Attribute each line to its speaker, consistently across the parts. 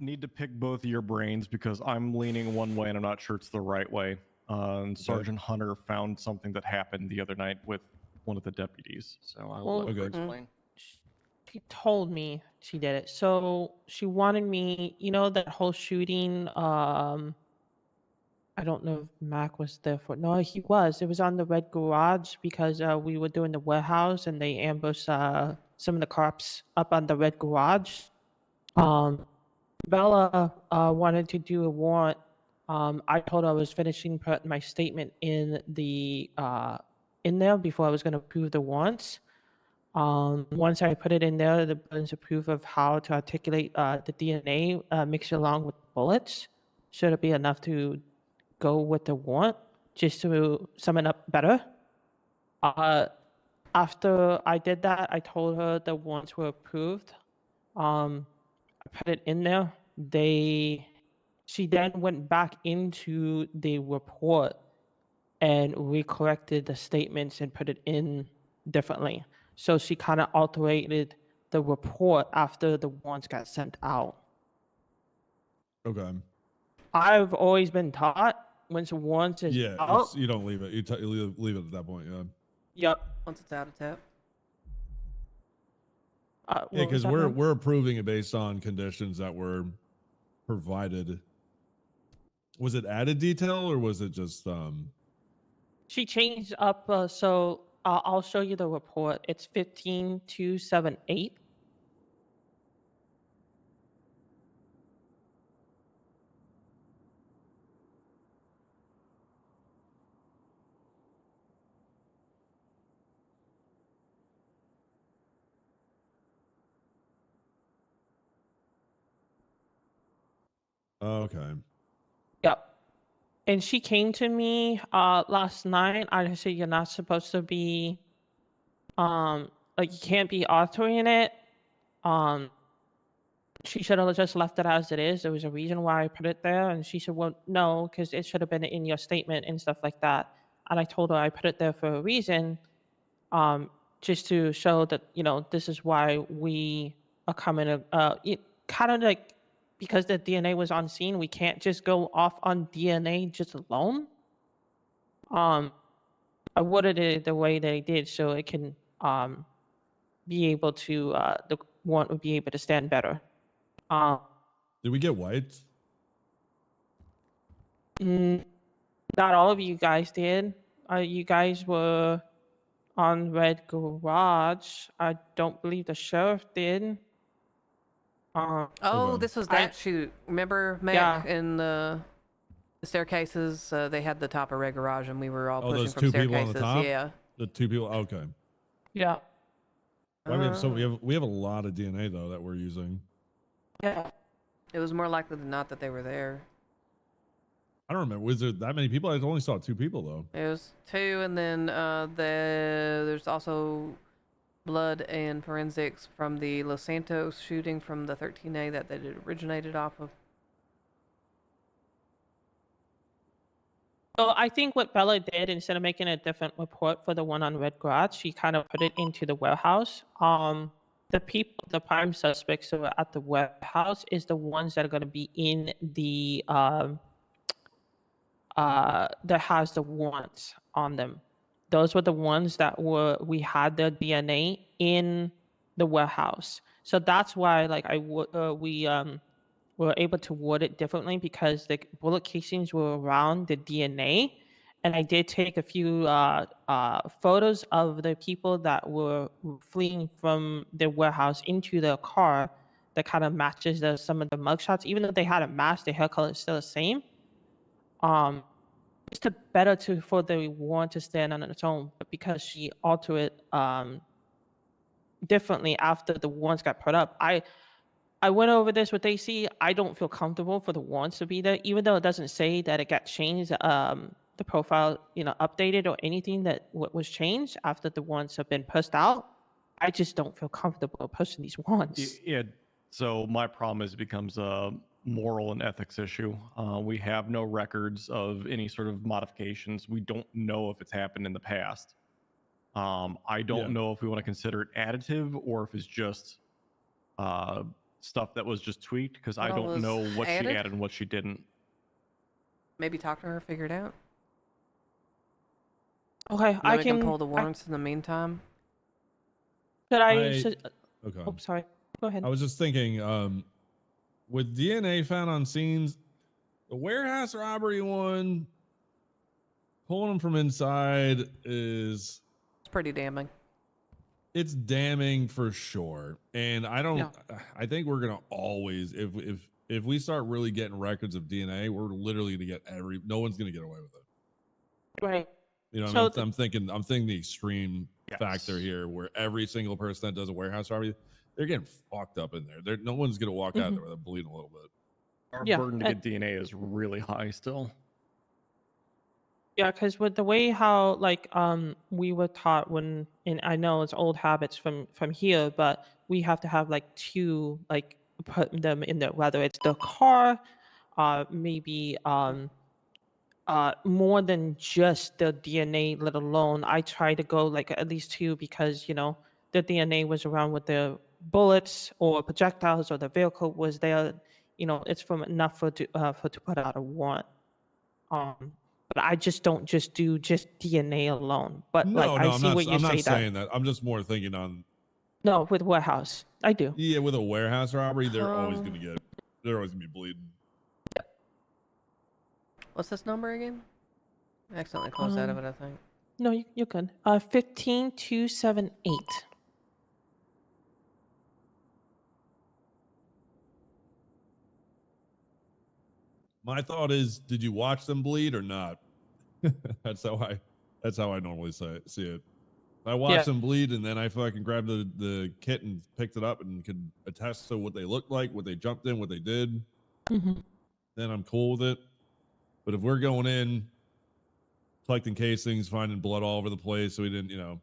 Speaker 1: need to pick both of your brains because I'm leaning one way and I'm not sure it's the right way. And Sergeant Hunter found something that happened the other night with one of the deputies. So I'll let her explain.
Speaker 2: She told me she did it. So she wanted me, you know, that whole shooting. I don't know if Mack was there for. No, he was. It was on the red garage because we were doing the warehouse and they ambushed some of the cops up on the red garage. Bella wanted to do a warrant. I told her I was finishing putting my statement in the in there before I was going to approve the warrants. Once I put it in there, the buttons approve of how to articulate the DNA mixed along with bullets. Should it be enough to go with the warrant? Just to sum it up better. After I did that, I told her the warrants were approved. I put it in there. She then went back into the report and recorrected the statements and put it in differently. So she kind of alterated the report after the warrants got sent out.
Speaker 3: Okay.
Speaker 2: I've always been taught once a warrant is out,
Speaker 3: you don't leave it. You leave it at that point. Yeah.
Speaker 2: Yep.
Speaker 4: Once it's out of tap.
Speaker 3: Yeah, because we're approving it based on conditions that were provided. Was it added detail or was it just
Speaker 2: She changed up, so I'll show you the report. It's 15278.
Speaker 3: okay.
Speaker 2: Yep. And she came to me last night. I said you're not supposed to be like you can't be altering it. She should have just left it as it is. There was a reason why I put it there, and she said, well, no, because it should have been in your statement and stuff like that. And I told her I put it there for a reason, just to show that, you know, this is why we are coming kind of like, because the DNA was on scene, we can't just go off on DNA just alone. I worded it the way that I did so it can be able to the warrant would be able to stand better.
Speaker 3: Did we get whites?
Speaker 2: Not all of you guys did. You guys were on red garage. I don't believe the sheriff did.
Speaker 4: Oh, this was that shoot. Remember, Mack, in the staircases? They had the top of red garage, and we were all pushing
Speaker 3: those
Speaker 4: from
Speaker 3: two
Speaker 4: staircases.
Speaker 3: people on the top?
Speaker 4: Yeah.
Speaker 3: The two people. Okay.
Speaker 2: Yeah.
Speaker 3: Well, we have a lot of DNA though that we're using.
Speaker 2: Yeah.
Speaker 4: It was more likely than not that they were there.
Speaker 3: I don't remember. Was there that many people? I only saw 2 people though.
Speaker 4: It was 2, and then there's also blood and forensics from the Los Santos shooting from the 13A that it originated off of.
Speaker 2: So I think what Bella did, instead of making a different report for the one on Red Garage, she kind of put it into the warehouse. The prime suspects who are at the warehouse is the ones that are going to be in the that has the warrants on them. Those were the ones that we had their DNA in the warehouse. So that's why, like, we were able to word it differently because the bullet casings were around the DNA, and I did take a few photos of the people that were fleeing from the warehouse into the car that kind of matches some of the mugshots. Even though they had a mask, their hair color is still the same. It's better for the warrant to stand on its own, but because she altered it differently after the warrants got put up, I went over this with AC. I don't feel comfortable for the warrants to be there, even though it doesn't say that it got changed, the profile, updated or anything that was changed after the warrants have been pushed out. I just don't feel comfortable pushing these warrants.
Speaker 1: Yeah. So my problem is it becomes a moral and ethics issue. We have no records of any sort of modifications. We don't know if it's happened in the past. I don't know if we want to consider it additive or if it's just stuff that was just tweaked because I
Speaker 4: What all
Speaker 1: don't
Speaker 4: was
Speaker 1: know what she
Speaker 4: added?
Speaker 1: added and what she didn't.
Speaker 4: Maybe talk to her, figure it out.
Speaker 2: Okay,
Speaker 4: And then
Speaker 2: I
Speaker 4: we can
Speaker 2: can.
Speaker 4: pull the warrants in the meantime.
Speaker 2: Should I?
Speaker 3: Okay.
Speaker 2: Oh, sorry. Go ahead.
Speaker 3: I was just thinking, with DNA found on scenes, the warehouse robbery one, pulling them from inside
Speaker 4: It's pretty damning.
Speaker 3: it's damning for sure. And
Speaker 2: Yeah.
Speaker 3: I think we're gonna always, if we start really getting records of DNA, we're literally gonna get no one's gonna get away with it.
Speaker 2: Right.
Speaker 3: You know,
Speaker 2: So
Speaker 3: I'm thinking the extreme factor
Speaker 1: Yes.
Speaker 3: here, where every single person that does a warehouse robbery, they're getting fucked up in there. No one's gonna walk out there without bleeding a little bit.
Speaker 1: Our
Speaker 2: Yeah,
Speaker 1: burden to get DNA is really high still.
Speaker 2: Yeah, because with the way how like we were taught when, and I know it's old habits from here, but we have to have like two, like put them in there, whether it's the car, maybe more than just the DNA, let alone I try to go like at least two because the DNA was around with the bullets or projectiles or the vehicle was there. It's from enough for to put out a warrant. But I just don't just do just DNA alone. But like I see what you
Speaker 3: I'm
Speaker 2: say
Speaker 3: not saying that. I'm just more thinking on,
Speaker 2: no, with warehouse. I do.
Speaker 3: yeah, with a warehouse robbery, they're always gonna be bleeding.
Speaker 4: What's this number again? I accidentally closed out of it, I think.
Speaker 2: No, you're good. 15278.
Speaker 3: My thought is, did you watch them bleed or not? that's how I normally see it. I watched them bleed, and then I fucking grabbed the kit and picked it up and could attest to what they looked like, what they jumped in, what they did.
Speaker 2: Mm-hmm.
Speaker 3: Then I'm cool with it. But if we're going in, collecting casings, finding blood all over the place, so we didn't, I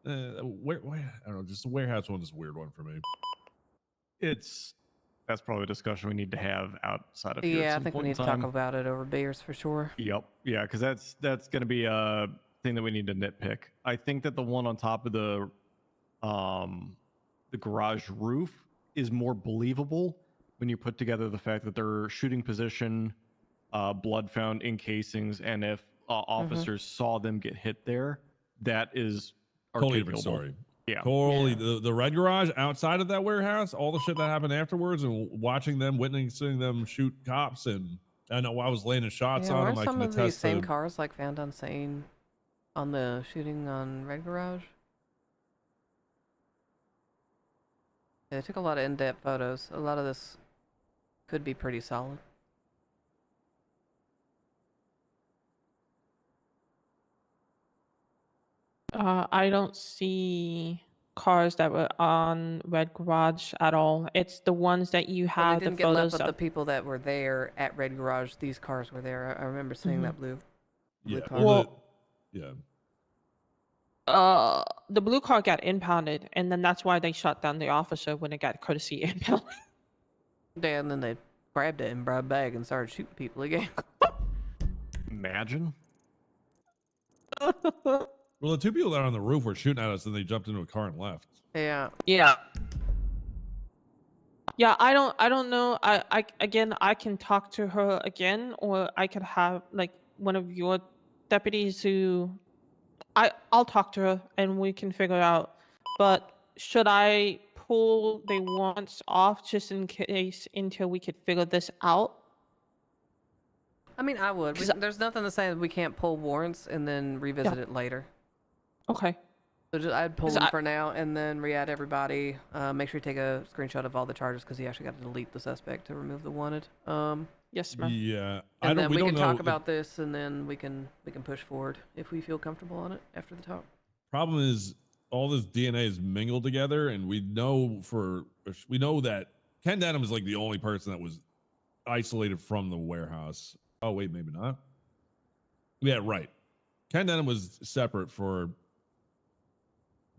Speaker 3: don't know, just the warehouse one is a weird one for me.
Speaker 1: That's probably a discussion we need to have outside of here.
Speaker 4: Yeah,
Speaker 1: at
Speaker 4: I
Speaker 1: some
Speaker 4: think we
Speaker 1: point
Speaker 4: need to
Speaker 1: in
Speaker 4: talk
Speaker 1: time.
Speaker 4: about it over beers for sure.
Speaker 1: Yep. Yeah, because that's going to be a thing that we need to nitpick. I think that the one on top of the garage roof is more believable when you put together the fact that their shooting position, blood found in casings, and if officers saw them get hit there, that is
Speaker 3: Totally different
Speaker 1: articulable.
Speaker 3: story.
Speaker 1: Yeah.
Speaker 3: Totally. The red garage outside of that warehouse, all the shit that happened afterwards, and watching them, witnessing them shoot cops, and I know I was landing shots on them. I
Speaker 4: Some
Speaker 3: can
Speaker 4: of these
Speaker 3: attest
Speaker 4: same
Speaker 3: to.
Speaker 4: cars like found on scene on the shooting on Red Garage? Yeah, they took a lot of in-depth photos. A lot of this could be pretty solid.
Speaker 2: I don't see cars that were on Red Garage at all. It's the ones that you
Speaker 4: Well,
Speaker 2: have
Speaker 4: they
Speaker 2: the
Speaker 4: didn't get left,
Speaker 2: photos
Speaker 4: but the
Speaker 2: of.
Speaker 4: people that were there at Red Garage, these cars were there. I remember seeing that blue
Speaker 3: Yeah.
Speaker 4: car.
Speaker 2: Well,
Speaker 3: yeah.
Speaker 2: The blue car got impounded, and then that's why they shot down the officer when it got courtesy impound.
Speaker 4: Yeah, and then they grabbed it in broad bag and started shooting people again.
Speaker 1: Imagine.
Speaker 3: Well, the two people that are on the roof were shooting at us, and they jumped into a car and left.
Speaker 4: Yeah.
Speaker 2: Yeah. Yeah, I don't know. I again, I can talk to her again, or I could have like one of your deputies who I'll talk to her and we can figure out. But should I pull the warrants off just in case until we could figure this out?
Speaker 4: I mean, I would.
Speaker 2: 'Cause
Speaker 4: There's nothing to say that we can't pull warrants and then revisit it later.
Speaker 2: Okay.
Speaker 4: So I'd pull
Speaker 2: 'Cause
Speaker 4: them for now and then re-add everybody. Make sure you take a screenshot of all the charges because you actually got to delete the suspect to remove the wanted.
Speaker 2: Yes, ma'am.
Speaker 3: Yeah.
Speaker 4: And then we
Speaker 3: don't
Speaker 4: can
Speaker 3: know
Speaker 4: talk
Speaker 3: if-
Speaker 4: about this and then we can push forward if we feel comfortable on it after the talk.
Speaker 3: Problem is, all this DNA is mingled together, and we know that Ken Denham is like the only person that was isolated from the warehouse. Oh wait, maybe not. Yeah, right. Ken Denham was separate for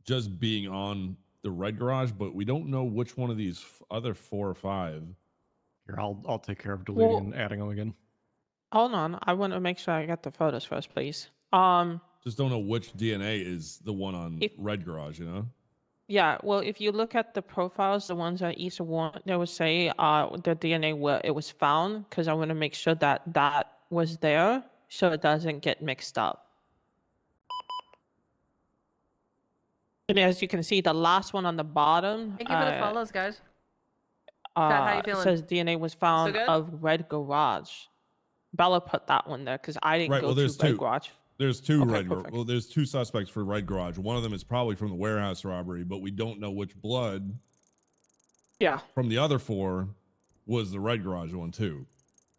Speaker 3: just being on the Red Garage, but we don't know which one of these other 4 or 5.
Speaker 1: Here, I'll take care of deleting and adding them again.
Speaker 2: Hold on. I want to make sure I got the photos first, please.
Speaker 3: Just don't know which DNA is the one on Red Garage, you know?
Speaker 2: Yeah, well, if you look at the profiles, the ones that each one, they would say the DNA where it was found, because I want to make sure that that was there so it doesn't get mixed up. And as you can see, the last one on the bottom
Speaker 4: Thank you for the follows, guys. Chat, how you feeling?
Speaker 2: says DNA was found
Speaker 4: good?
Speaker 2: of Red Garage. Bella put that one there because I didn't
Speaker 3: Right,
Speaker 2: go
Speaker 3: well,
Speaker 2: to
Speaker 3: there's
Speaker 2: Red
Speaker 3: two.
Speaker 2: Garage.
Speaker 3: There's two
Speaker 2: Okay, perfect.
Speaker 3: Well, there's two suspects for Red Garage. One of them is probably from the warehouse robbery, but we don't know which blood
Speaker 2: Yeah,
Speaker 3: from the other four was the Red Garage one too.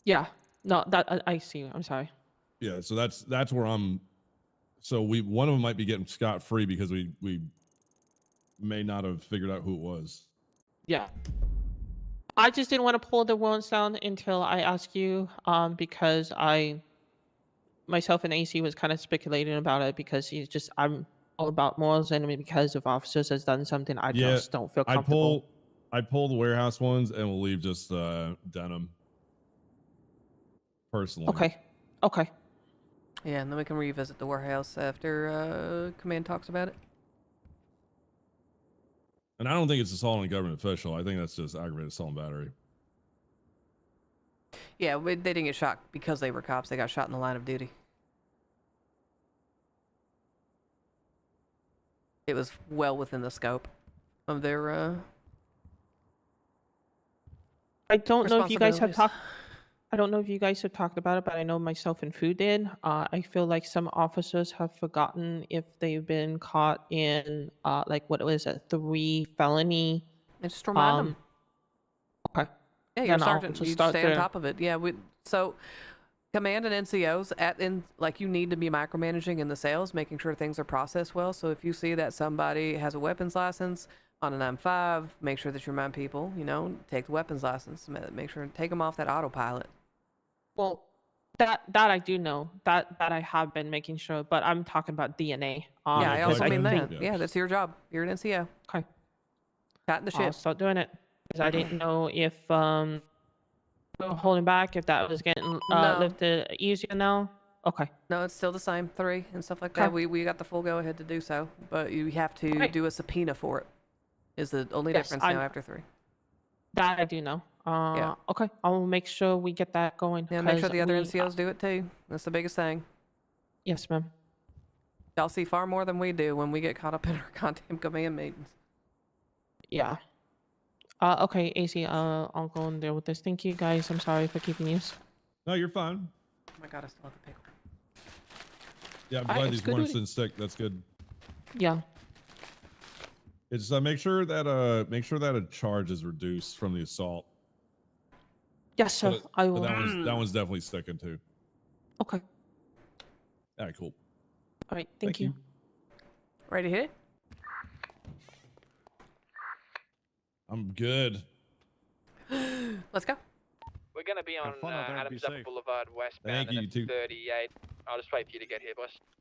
Speaker 2: yeah. No, that I see. I'm sorry.
Speaker 3: Yeah, so that's where I'm. So one of them might be getting scot free because we may not have figured out who it was.
Speaker 2: Yeah. I just didn't want to pull the warrants down until I asked you, because myself and AC was kind of speculating about it because I'm all about morals, and because if officers has done something, I
Speaker 3: Yeah,
Speaker 2: just don't feel comfortable.
Speaker 3: I'd pull the warehouse ones and we'll leave just denim. Personally.
Speaker 2: Okay.
Speaker 4: Yeah, and then we can revisit the warehouse after command talks about it.
Speaker 3: And I don't think it's assault on a government official. I think that's just aggravated assault and battery.
Speaker 4: Yeah, they didn't get shot because they were cops. They got shot in the line of duty. It was well within the scope of their
Speaker 2: I don't know if you guys have
Speaker 4: responsibilities.
Speaker 2: talked. I don't know if you guys have talked about it, but I know myself and Fu did. I feel like some officers have forgotten if they've been caught in like what was it, 3 felony.
Speaker 4: And just remind them.
Speaker 2: Okay.
Speaker 4: Yeah,
Speaker 2: Then
Speaker 4: you're
Speaker 2: I'll
Speaker 4: sergeant.
Speaker 2: just
Speaker 4: You
Speaker 2: start
Speaker 4: stay on
Speaker 2: there.
Speaker 4: top of it. Yeah, so command and NCOs like you need to be micromanaging in the sales, making sure things are processed well. So if you see that somebody has a weapons license on an M5, make sure that you remind people, take the weapons license, make sure to take them off that autopilot.
Speaker 2: Well, that I do know that I have been making sure, but I'm talking about DNA.
Speaker 4: Yeah, I also mean that.
Speaker 3: Yeah.
Speaker 4: Yeah, that's your job. You're an NCO.
Speaker 2: Okay.
Speaker 4: Chatting the
Speaker 2: I'll
Speaker 4: ship.
Speaker 2: start doing it because I didn't know if we were holding back, if that was getting
Speaker 4: No.
Speaker 2: lifted easier now. Okay.
Speaker 4: No, it's still the same 3 and stuff like that.
Speaker 2: Okay.
Speaker 4: We got the full go ahead to do so, but you have to
Speaker 2: Okay.
Speaker 4: do a subpoena for it. Is the only
Speaker 2: Yes,
Speaker 4: difference now after 3.
Speaker 2: That I do know. Okay. I'll make sure we get that going.
Speaker 4: Yeah, make sure
Speaker 2: 'cause
Speaker 4: the other
Speaker 2: we-
Speaker 4: NCOs do it too. That's the biggest thing.
Speaker 2: Yes, ma'am.
Speaker 4: Y'all see far more than we do when we get caught up in our goddamn command meetings.
Speaker 2: Yeah. Okay, AC. I'll go and deal with this. Thank you, guys. I'm sorry for keeping you.
Speaker 3: No, you're fine.
Speaker 4: Oh my god, I still have the pickle.
Speaker 3: Yeah, I'm
Speaker 2: Alright,
Speaker 3: glad
Speaker 2: it's
Speaker 3: these
Speaker 2: good
Speaker 3: warrants
Speaker 2: duty.
Speaker 3: didn't stick. That's good.
Speaker 2: Yeah.
Speaker 3: It's make sure that a charge is reduced from the assault.
Speaker 2: Yes, sir.
Speaker 3: But
Speaker 2: I will.
Speaker 3: that one's definitely sticking too.
Speaker 2: Okay.
Speaker 3: All right, cool.
Speaker 2: All right. Thank you.
Speaker 4: Ready to hit it?
Speaker 3: I'm good.
Speaker 4: Let's go.
Speaker 5: We're going to be on
Speaker 1: Have fun out there and be
Speaker 5: Adams Upper
Speaker 1: safe.
Speaker 5: Boulevard westbound
Speaker 3: Thank you,
Speaker 5: and
Speaker 3: you too.
Speaker 5: 38. I'll just wait for you to get here, boss.